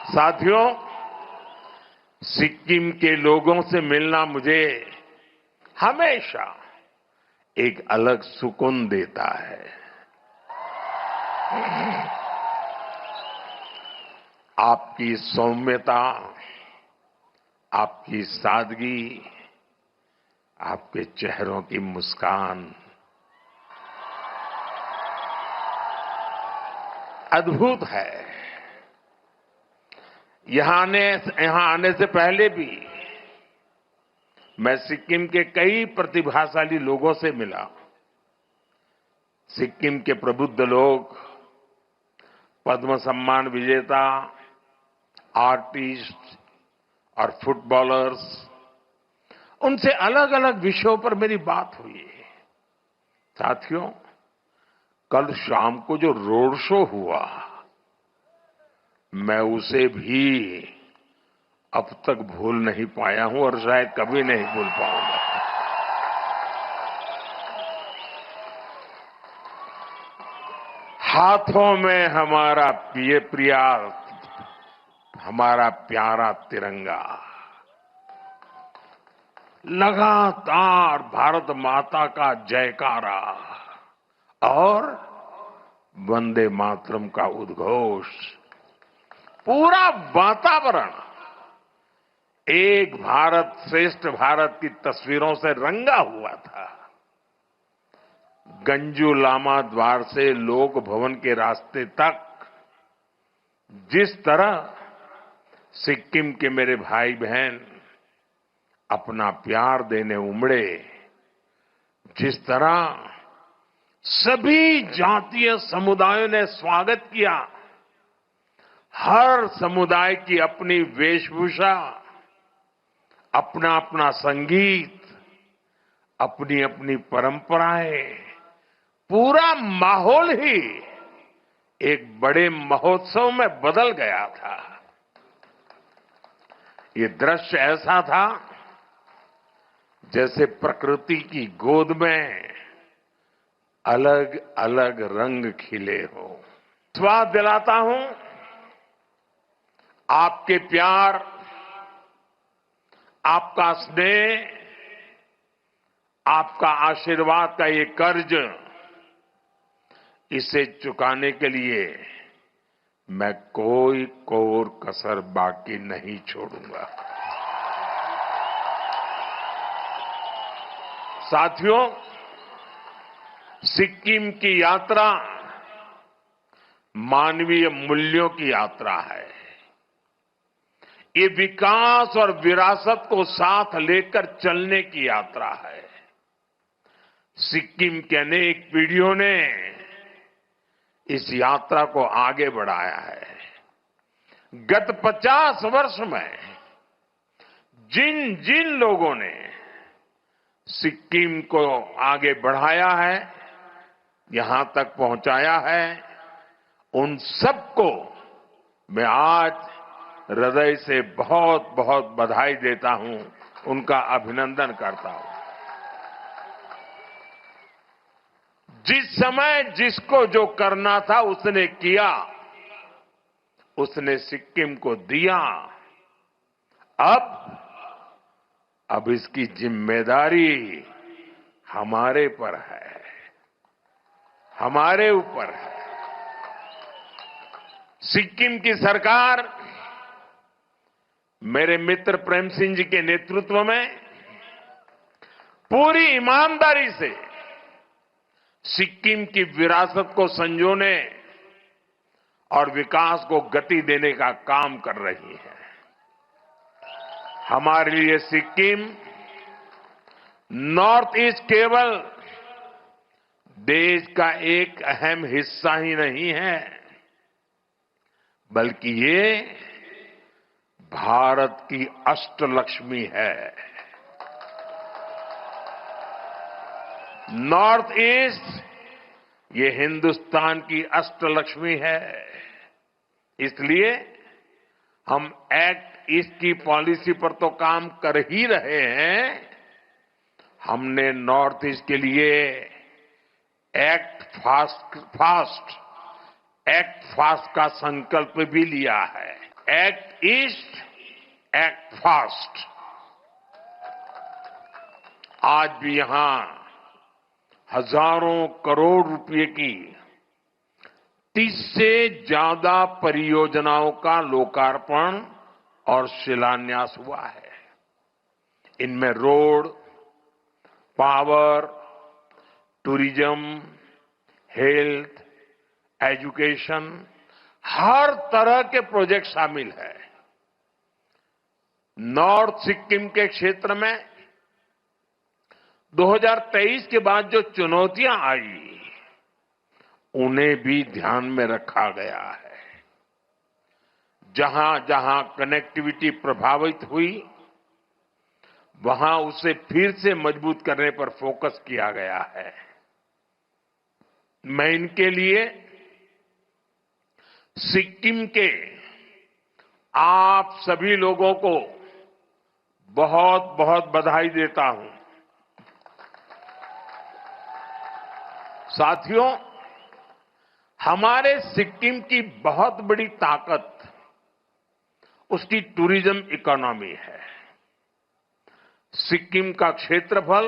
साथियों, सिक्किम के लोगों से मिलना मुझे हमेशा एक अलग सुकून देता है। आपकी सौम्यता, आपकी सादगी, आपके चेहरों की मुस्कान अद्भुत है। यहां आने से पहले भी मैं सिक्किम के कई प्रतिभाशाली लोगों से मिला। सिक्किम के प्रबुद्ध लोग, पद्म सम्मान विजेता, आर्टिस्ट और फुटबॉलर्स, उनसे अलग अलग विषयों पर मेरी बात हुई। साथियों, कल शाम को जो रोड शो हुआ, मैं उसे भी अब तक भूल नहीं पाया हूं और शायद कभी नहीं भूल पाऊंगा। हाथों में हमारा प्यारा तिरंगा, लगातार भारत माता का जयकारा और वंदे मातरम का उद्घोष, पूरा वातावरण एक भारत श्रेष्ठ भारत की तस्वीरों से रंगा हुआ था। गंजू लामा द्वार से लोक भवन के रास्ते तक जिस तरह सिक्किम के मेरे भाई बहन अपना प्यार देने उमड़े, जिस तरह सभी जातीय समुदायों ने स्वागत किया, हर समुदाय की अपनी वेशभूषा, अपना अपना संगीत, अपनी अपनी परंपराएं, पूरा माहौल ही एक बड़े महोत्सव में बदल गया था। ये दृश्य ऐसा था जैसे प्रकृति की गोद में अलग अलग रंग खिले हो। विश्वास दिलाता हूं, आपके प्यार, आपका स्नेह, आपका आशीर्वाद का ये कर्ज, इसे चुकाने के लिए मैं कोई कोर कसर बाकी नहीं छोड़ूंगा। साथियों, सिक्किम की यात्रा मानवीय मूल्यों की यात्रा है। ये विकास और विरासत को साथ लेकर चलने की यात्रा है। सिक्किम के अनेक पीढ़ियों ने इस यात्रा को आगे बढ़ाया है। गत 50 वर्ष में जिन जिन लोगों ने सिक्किम को आगे बढ़ाया है, यहां तक पहुंचाया है, उन सबको मैं आज हृदय से बहुत बहुत बधाई देता हूं, उनका अभिनंदन करता हूं। जिस समय जिसको जो करना था उसने किया, उसने सिक्किम को दिया। अब इसकी जिम्मेदारी हमारे पर है, हमारे ऊपर है। सिक्किम की सरकार मेरे मित्र प्रेम सिंह जी के नेतृत्व में पूरी ईमानदारी से सिक्किम की विरासत को संजोने और विकास को गति देने का काम कर रही है। हमारे लिए सिक्किम नॉर्थ ईस्ट केवल देश का एक अहम हिस्सा ही नहीं है, बल्कि ये भारत की अष्टलक्ष्मी है। नॉर्थ ईस्ट ये हिंदुस्तान की अष्टलक्ष्मी है। इसलिए हम एक्ट ईस्ट की पॉलिसी पर तो काम कर ही रहे हैं, हमने नॉर्थ ईस्ट के लिए एक्ट फास्ट का संकल्प भी लिया है। Act east, act fast. आज भी यहां हजारों करोड़ रुपए की 30 से ज्यादा परियोजनाओं का लोकार्पण और शिलान्यास हुआ है। इनमें road, power, tourism, health, education, हर तरह के प्रोजेक्ट शामिल है। नॉर्थ सिक्किम के क्षेत्र में 2023 के बाद जो चुनौतियां आई, उन्हें भी ध्यान में रखा गया है। जहां जहां कनेक्टिविटी प्रभावित हुई, वहां उसे फिर से मजबूत करने पर फोकस किया गया है। मैं इनके लिए सिक्किम के आप सभी लोगों को बहुत बहुत बधाई देता हूं। साथियों, हमारे सिक्किम की बहुत बड़ी ताकत उसकी टूरिज्म इकोनॉमी है। सिक्किम का क्षेत्रफल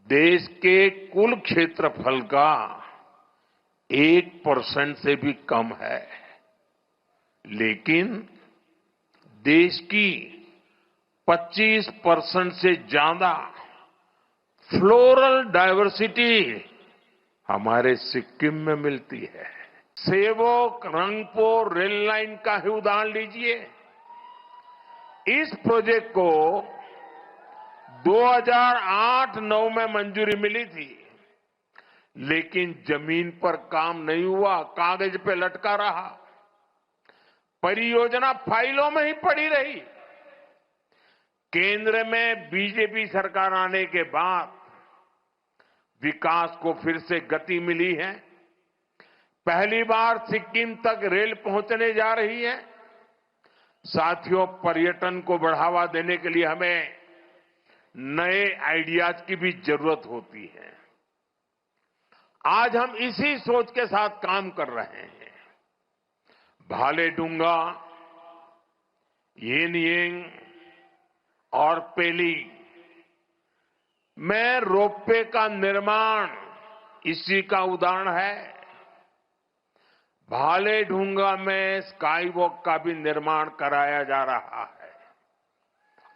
देश के कुल क्षेत्रफल का 1% से भी कम है, लेकिन देश की 25% से ज्यादा फ्लोरल डायवर्सिटी हमारे सिक्किम में मिलती है। सेवोक रंगपो रेल लाइन का ही उदाहरण लीजिए। इस प्रोजेक्ट को 2008-9 में मंजूरी मिली थी, लेकिन जमीन पर काम नहीं हुआ, कागज पे लटका रहा। परियोजना फाइलों में ही पड़ी रही। केंद्र में बीजेपी सरकार आने के बाद विकास को फिर से गति मिली है। पहली बार सिक्किम तक रेल पहुंचने जा रही है। साथियों, पर्यटन को बढ़ावा देने के लिए हमें नए आइडियाज की भी जरूरत होती है। आज हम इसी सोच के साथ काम कर रहे हैं। भालेडुंगा, येनयेंग और पेली में रोपवे का निर्माण इसी का उदाहरण है। भालेडुंगा में स्काई वॉक का भी निर्माण कराया जा रहा है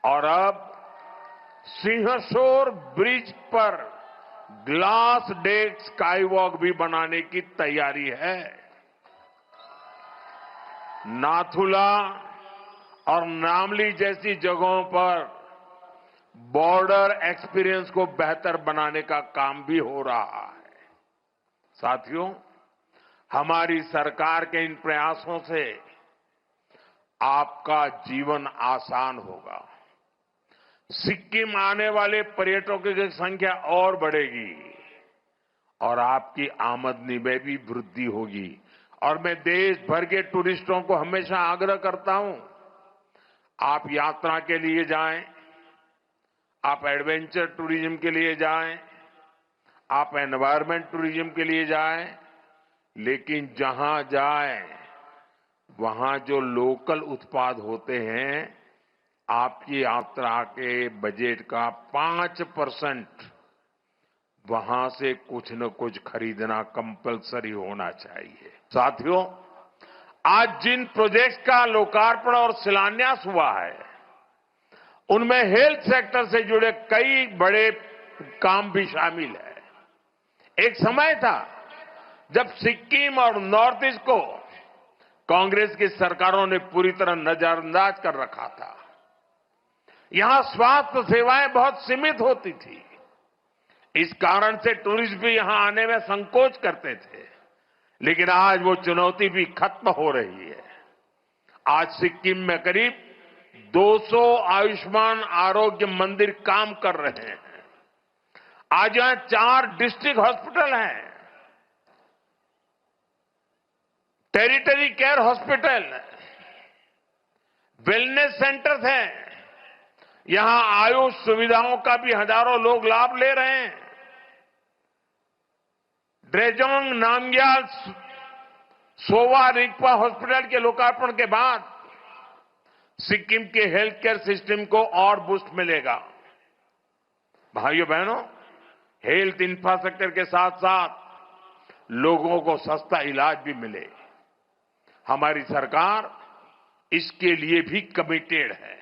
और अब सिंहसौर ब्रिज पर ग्लास डेक स्काई वॉक भी बनाने की तैयारी है। नाथुला और नामली जैसी जगहों पर बॉर्डर एक्सपीरियंस को बेहतर बनाने का काम भी हो रहा है। साथियों, हमारी सरकार के इन प्रयासों से आपका जीवन आसान होगा। सिक्किम आने वाले पर्यटकों की संख्या और बढ़ेगी और आपकी आमदनी में भी वृद्धि होगी। और मैं देश भर के टूरिस्टों को हमेशा आग्रह करता हूं, आप यात्रा के लिए जाएं, आप एडवेंचर टूरिज्म के लिए जाएं, आप एनवायरमेंट टूरिज्म के लिए जाएं, लेकिन जहां जाएं, वहां जो लोकल उत्पाद होते हैं, आपकी यात्रा के बजट का 5% वहां से कुछ न कुछ खरीदना कंपलसरी होना चाहिए। साथियों, आज जिन प्रोजेक्ट्स का लोकार्पण और शिलान्यास हुआ है, उनमें हेल्थ सेक्टर से जुड़े कई बड़े काम भी शामिल है। एक समय था जब सिक्किम और नॉर्थ ईस्ट को कांग्रेस की सरकारों ने पूरी तरह नजरअंदाज कर रखा था। यहां स्वास्थ्य सेवाएं बहुत सीमित होती थी। इस कारण से टूरिस्ट भी यहां आने में संकोच करते थे, लेकिन आज वो चुनौती भी खत्म हो रही है। आज सिक्किम में करीब 200 आयुष्मान आरोग्य मंदिर काम कर रहे हैं। आज यहां 4 डिस्ट्रिक्ट हॉस्पिटल हैं, territory care hospital, wellness centres हैं। यहां आयुष सुविधाओं का भी हजारों लोग लाभ ले रहे हैं। ड्रेजोंग नामग्याल सोवा रिगपा हॉस्पिटल के लोकार्पण के बाद सिक्किम के हेल्थ केयर सिस्टम को और बूस्ट मिलेगा। भाइयों बहनों, हेल्थ इंफ्रास्ट्रक्चर के साथ साथ लोगों को सस्ता इलाज भी मिले, हमारी सरकार इसके लिए भी कमिटेड है।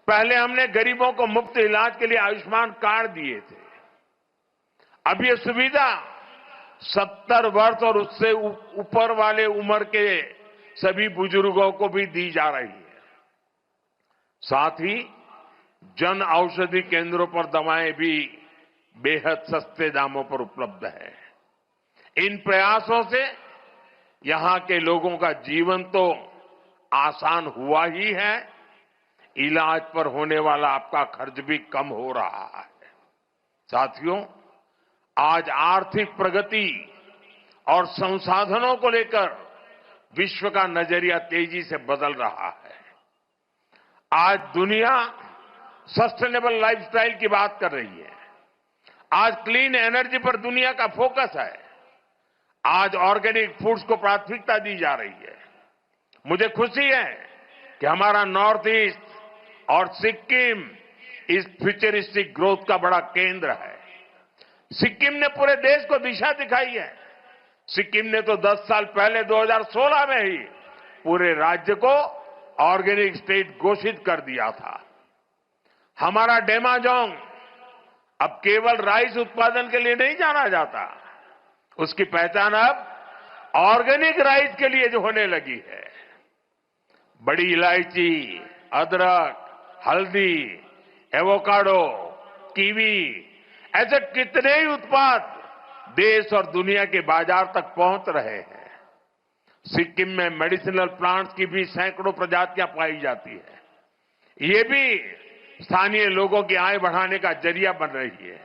पहले हमने गरीबों को मुफ्त इलाज के लिए आयुष्मान कार्ड दिए थे। अब ये सुविधा 70 वर्ष और उससे ऊपर वाले उम्र के सभी बुजुर्गों को भी दी जा रही है। साथ ही जन औषधि केंद्रों पर दवाएं भी बेहद सस्ते दामों पर उपलब्ध है। इन प्रयासों से यहां के लोगों का जीवन तो आसान हुआ ही है, इलाज पर होने वाला आपका खर्च भी कम हो रहा है। साथियों, आज आर्थिक प्रगति और संसाधनों को लेकर विश्व का नजरिया तेजी से बदल रहा है। आज दुनिया सस्टेनेबल लाइफस्टाइल की बात कर रही है। आज क्लीन एनर्जी पर दुनिया का फोकस है। आज ऑर्गेनिक फूड्स को प्राथमिकता दी जा रही है। मुझे खुशी है कि हमारा नॉर्थ ईस्ट और सिक्किम इस फ्यूचरिस्टिक ग्रोथ का बड़ा केंद्र है। सिक्किम ने पूरे देश को दिशा दिखाई है। सिक्किम ने तो 10 साल पहले 2016 में ही पूरे राज्य को ऑर्गेनिक स्टेट घोषित कर दिया था। हमारा डेमाजोंग अब केवल राइस उत्पादन के लिए नहीं जाना जाता, उसकी पहचान अब ऑर्गेनिक राइस के लिए जो होने लगी है। बड़ी इलायची, अदरक, हल्दी, एवोकाडो, कीवी, ऐसे कितने ही उत्पाद देश और दुनिया के बाजार तक पहुंच रहे हैं। सिक्किम में मेडिसिनल प्लांट्स की भी सैकड़ों प्रजातियां पाई जाती है। ये भी स्थानीय लोगों की आय बढ़ाने का जरिया बन रही है।